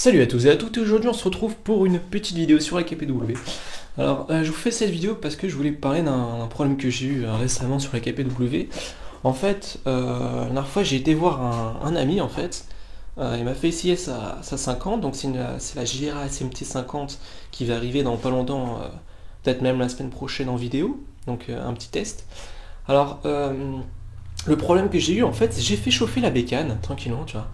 Salut à tous et à toutes, et aujourd'hui on se retrouve pour une petite vidéo sur la KPW. Alors je vous fais cette vidéo parce que je voulais parler d'un problème que j'ai eu récemment sur la KPW. En fait, la dernière fois j'ai été voir un ami en fait, il m'a fait essayer sa 50, donc c'est la JRA SMT 50 qui va arriver dans pas longtemps, peut-être même la semaine prochaine en vidéo, donc un petit test. Alors le problème que j'ai eu en fait, c'est que j'ai fait chauffer la bécane tranquillement, tu vois.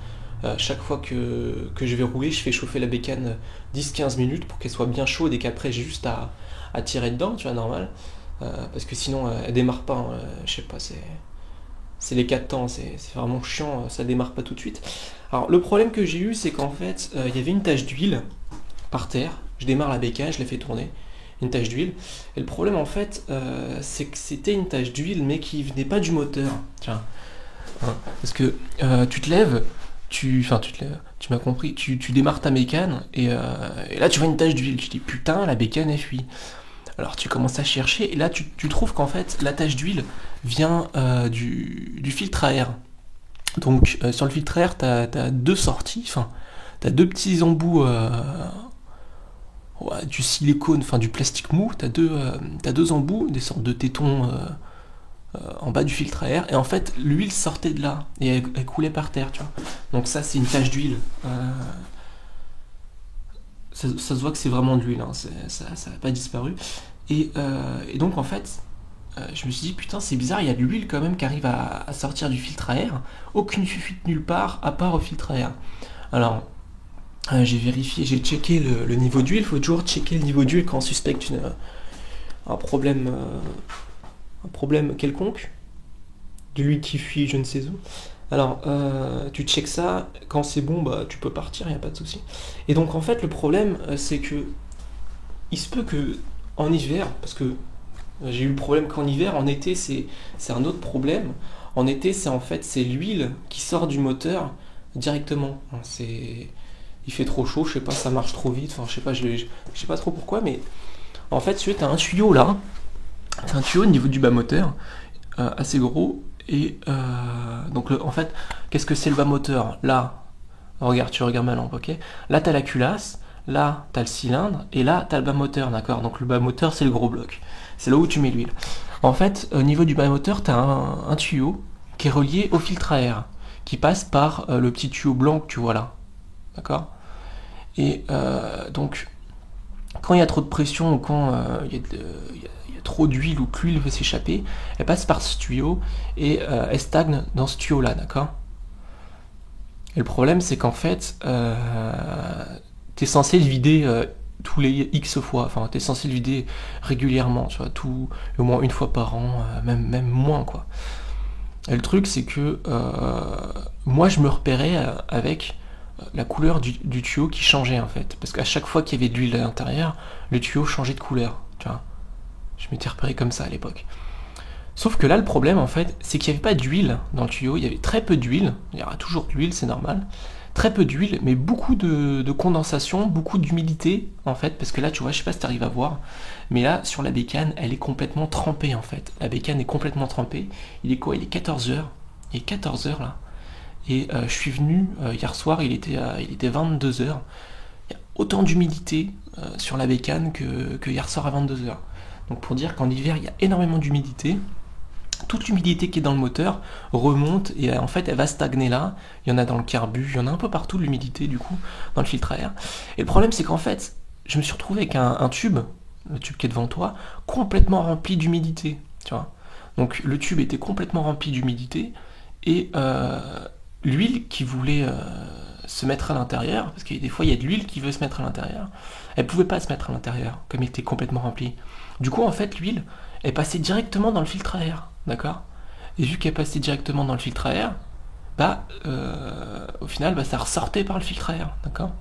Chaque fois que je vais rouler, je fais chauffer la bécane 10-15 minutes pour qu'elle soit bien chaude et qu'après j'ai juste à tirer dedans, tu vois, normal. Parce que sinon elle démarre pas, hein, je sais pas, c'est les 4 temps, c'est vraiment chiant, ça démarre pas tout de suite. Alors le problème que j'ai eu, c'est qu'en fait, il y avait une tache d'huile par terre, je démarre la bécane, je la fais tourner, une tache d'huile. Et le problème en fait, c'est que c'était une tache d'huile mais qui venait pas du moteur, tiens. Hein, parce que tu te lèves, tu m'as compris, tu démarres ta bécane et là tu vois une tache d'huile, tu dis putain la bécane elle fuit. Alors tu commences à chercher et là tu trouves qu'en fait la tache d'huile vient du filtre à air. Donc sur le filtre à air t'as deux sorties, enfin t'as deux petits embouts ouais, du silicone, enfin du plastique mou, t'as deux embouts, des sortes de tétons en bas du filtre à air, et en fait l'huile sortait de là et elle coulait par terre, tu vois. Donc ça c'est une tache d'huile. Ça se voit que c'est vraiment de l'huile, hein. Ça n'a pas disparu. Et donc en fait, je me suis dit putain c'est bizarre, il y a de l'huile quand même qui arrive à sortir du filtre à air. Aucune fuite nulle part à part au filtre à air. Alors j'ai vérifié, j'ai checké le niveau d'huile. Il faut toujours checker le niveau d'huile quand on suspecte un problème. Un problème quelconque, de l'huile qui fuit je ne sais où. Alors, tu checkes ça, quand c'est bon, bah tu peux partir, il n'y a pas de souci. Et donc en fait le problème c'est que il se peut que en hiver, parce que j'ai eu le problème qu'en hiver, en été c'est un autre problème. En été c'est en fait c'est l'huile qui sort du moteur directement. Il fait trop chaud, je sais pas, ça marche trop vite, enfin je sais pas, je sais pas trop pourquoi, mais en fait tu as un tuyau là. C'est un tuyau au niveau du bas moteur, assez gros. Et donc en fait, qu'est-ce que c'est le bas moteur? Là, regarde, tu regardes ma lampe, ok? Là, t'as la culasse, là, t'as le cylindre, et là, t'as le bas moteur, d'accord? Donc le bas moteur, c'est le gros bloc. C'est là où tu mets l'huile. En fait, au niveau du bas moteur, t'as un tuyau qui est relié au filtre à air, qui passe par le petit tuyau blanc que tu vois là, d'accord? Et donc, quand il y a trop de pression ou quand il y a trop d'huile ou que l'huile veut s'échapper, elle passe par ce tuyau et elle stagne dans ce tuyau là, d'accord? Et le problème c'est qu'en fait, t'es censé le vider tous les X fois, enfin t'es censé le vider régulièrement, tu vois, au moins une fois par an, même moins quoi. Et le truc c'est que moi je me repérais avec la couleur du tuyau qui changeait en fait. Parce qu'à chaque fois qu'il y avait de l'huile à l'intérieur, le tuyau changeait de couleur. Tu vois. Je m'étais repéré comme ça à l'époque. Sauf que là, le problème en fait, c'est qu'il n'y avait pas d'huile dans le tuyau. Il y avait très peu d'huile. Il y aura toujours de l'huile, c'est normal. Très peu d'huile, mais beaucoup de condensation, beaucoup d'humidité en fait. Parce que là, tu vois, je sais pas si tu arrives à voir, mais là, sur la bécane, elle est complètement trempée en fait. La bécane est complètement trempée. Il est quoi? Il est 14h. Il est 14h là. Et je suis venu hier soir, il était 22h. Il y a autant d'humidité sur la bécane que hier soir à 22h. Donc pour dire qu'en hiver, il y a énormément d'humidité. Toute l'humidité qui est dans le moteur remonte et en fait elle va stagner là. Il y en a dans le carbu, il y en a un peu partout de l'humidité du coup, dans le filtre à air. Et le problème c'est qu'en fait, je me suis retrouvé avec un tube, le tube qui est devant toi, complètement rempli d'humidité. Tu vois. Donc le tube était complètement rempli d'humidité et l'huile qui voulait se mettre à l'intérieur, parce que des fois il y a de l'huile qui veut se mettre à l'intérieur, elle pouvait pas se mettre à l'intérieur, comme il était complètement rempli. Du coup en fait l'huile est passée directement dans le filtre à air, d'accord? Et vu qu'elle est passée directement dans le filtre à air, bah au final bah, ça ressortait par le filtre à air, d'accord?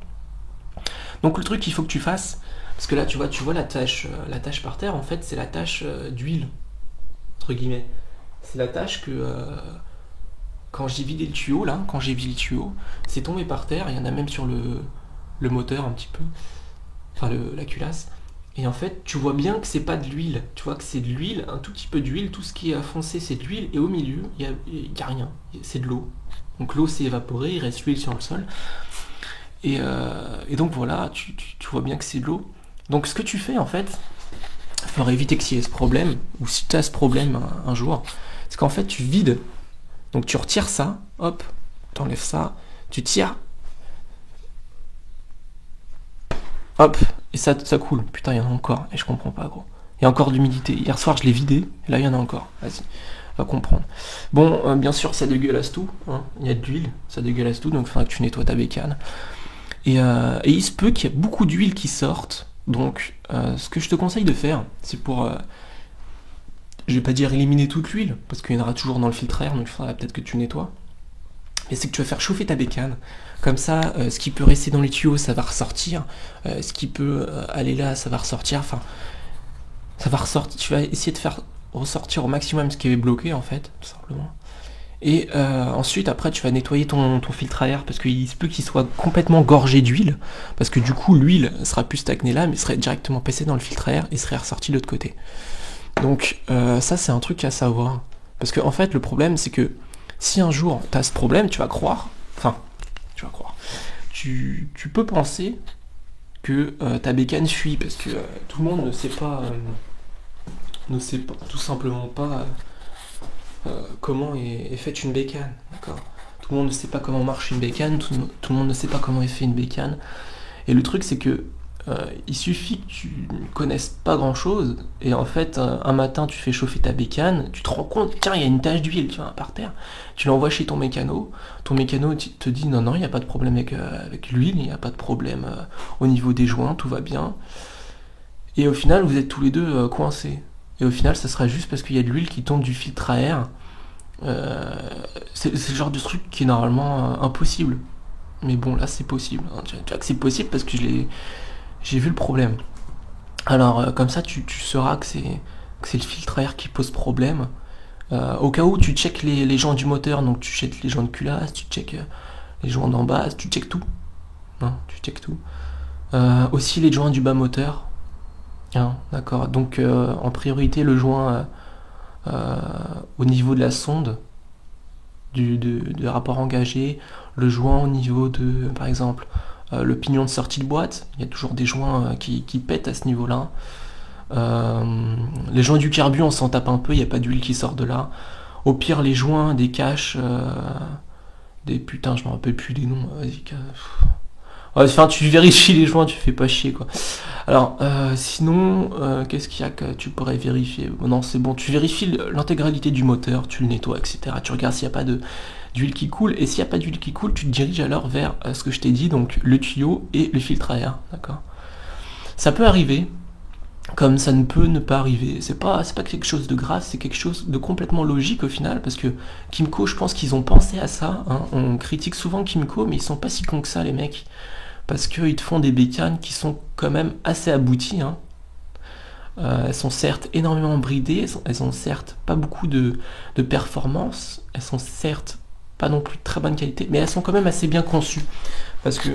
Donc le truc qu'il faut que tu fasses, parce que là tu vois la tâche par terre, en fait c'est la tâche d'huile, entre guillemets. C'est la tâche que quand j'ai vidé le tuyau, là, quand j'ai vidé le tuyau, c'est tombé par terre, il y en a même sur le moteur un petit peu, enfin la culasse. Et en fait, tu vois bien que c'est pas de l'huile, tu vois que c'est de l'huile, un tout petit peu d'huile, tout ce qui est foncé c'est de l'huile, et au milieu, il y a rien, c'est de l'eau. Donc l'eau s'est évaporée, il reste l'huile sur le sol. Et donc voilà, tu vois bien que c'est de l'eau. Donc ce que tu fais en fait, pour éviter qu'il y ait ce problème, ou si tu as ce problème un jour, c'est qu'en fait tu vides. Donc tu retires ça, hop, t'enlèves ça, tu tires, hop, et ça coule. Putain, il y en a encore, et je comprends pas, gros. Il y a encore de l'humidité. Hier soir, je l'ai vidé, et là, il y en a encore. Vas-y, va comprendre. Bon, bien sûr, ça dégueulasse tout. Hein. Il y a de l'huile, ça dégueulasse tout, donc il faudra que tu nettoies ta bécane. Et il se peut qu'il y ait beaucoup d'huile qui sorte. Donc, ce que je te conseille de faire, c'est pour... je vais pas dire éliminer toute l'huile, parce qu'il y en aura toujours dans le filtre à air, donc il faudra peut-être que tu nettoies. Mais c'est que tu vas faire chauffer ta bécane. Comme ça, ce qui peut rester dans les tuyaux, ça va ressortir. Ce qui peut aller là, ça va ressortir. Enfin, ça va ressortir. Tu vas essayer de faire ressortir au maximum ce qui est bloqué, en fait, tout simplement. Et ensuite, après, tu vas nettoyer ton filtre à air, parce qu'il se peut qu'il soit complètement gorgé d'huile, parce que du coup, l'huile sera plus stagnée là, mais serait directement passée dans le filtre à air et serait ressortie de l'autre côté. Donc ça, c'est un truc à savoir. Parce que en fait, le problème, c'est que si un jour tu as ce problème, tu vas croire, tu peux penser que ta bécane fuit, parce que tout le monde ne sait pas tout simplement pas comment est faite une bécane, d'accord. Tout le monde ne sait pas comment marche une bécane, tout le monde ne sait pas comment est fait une bécane. Et le truc, c'est que il suffit que tu ne connaisses pas grand chose, et en fait, un matin, tu fais chauffer ta bécane, tu te rends compte, tiens, il y a une tache d'huile, tu vois, par terre, tu l'envoies chez ton mécano te dit non, il n'y a pas de problème avec l'huile, il n'y a pas de problème au niveau des joints, tout va bien. Et au final, vous êtes tous les deux coincés. Et au final, ça sera juste parce qu'il y a de l'huile qui tombe du filtre à air. C'est le genre de truc qui est normalement impossible. Mais bon, là, c'est possible. Hein. Tu vois que c'est possible parce que j'ai vu le problème. Alors, comme ça, tu sauras que c'est le filtre à air qui pose problème. Au cas où, tu checkes les joints du moteur, donc tu checkes les joints de culasse, tu checkes les joints d'en base, tu checkes tout. Hein, tu checkes tout. Aussi les joints du bas moteur. Hein, d'accord. Donc, en priorité, le joint au niveau de la sonde, de rapport engagé, le joint au niveau de, par exemple, le pignon de sortie de boîte, il y a toujours des joints qui pètent à ce niveau-là. Les joints du carbu, on s'en tape un peu, il n'y a pas d'huile qui sort de là. Au pire, les joints des caches, putain, je me rappelle plus des noms. Vas-y, enfin, tu vérifies les joints, tu fais pas chier, quoi. Alors, sinon, qu'est-ce qu'il y a que tu pourrais vérifier? Non, c'est bon, tu vérifies l'intégralité du moteur, tu le nettoies, etc. Tu regardes s'il n'y a pas d'huile qui coule, et s'il n'y a pas d'huile qui coule, tu te diriges alors vers ce que je t'ai dit, donc le tuyau et le filtre à air, d'accord. Ça peut arriver, comme ça ne peut ne pas arriver. C'est pas quelque chose de grave, c'est quelque chose de complètement logique au final, parce que Kymco, je pense qu'ils ont pensé à ça, hein. On critique souvent Kymco, mais ils sont pas si cons que ça, les mecs, parce qu'ils te font des bécanes qui sont quand même assez abouties, hein. Elles sont certes énormément bridées, elles ont certes pas beaucoup de performance, elles sont certes pas non plus de très bonne qualité, mais elles sont quand même assez bien conçues. Parce que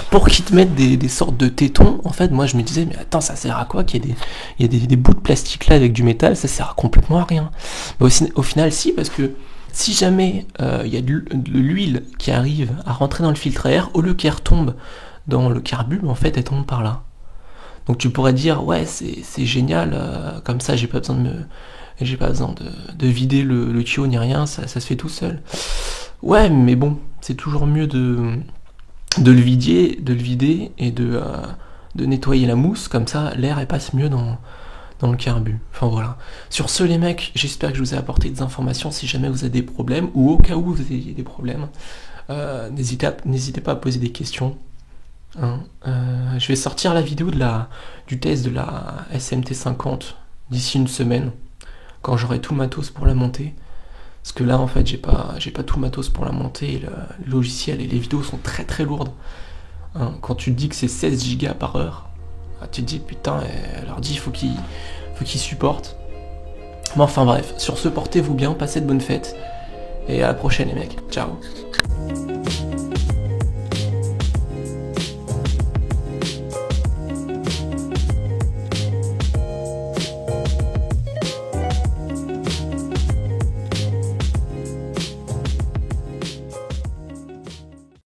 pour qu'ils te mettent des sortes de tétons, en fait, moi je me disais, mais attends, ça sert à quoi qu'il y ait des bouts de plastique là avec du métal, ça sert complètement à rien. Mais au final, si, parce que si jamais il y a de l'huile qui arrive à rentrer dans le filtre à air, au lieu qu'elle retombe dans le carbu, en fait, elle tombe par là. Donc tu pourrais dire, ouais, c'est génial, comme ça, j'ai pas besoin de vider le tuyau ni rien, ça se fait tout seul. Ouais, mais bon, c'est toujours mieux de le vider et de nettoyer la mousse, comme ça l'air elle passe mieux dans le carbu. Enfin voilà. Sur ce les mecs, j'espère que je vous ai apporté des informations. Si jamais vous avez des problèmes, ou au cas où vous ayez des problèmes, n'hésitez pas à poser des questions. Hein. Je vais sortir la vidéo du test de la SMT50 d'ici une semaine, quand j'aurai tout le matos pour la monter. Parce que là, en fait, j'ai pas tout le matos pour la monter. Le logiciel et les vidéos sont très très lourdes. Hein, quand tu te dis que c'est 16 Go par heure, tu te dis putain, leur dit il faut qu'ils supportent. Mais enfin bref, sur ce, portez-vous bien, passez de bonnes fêtes. Et à la prochaine les mecs. Ciao.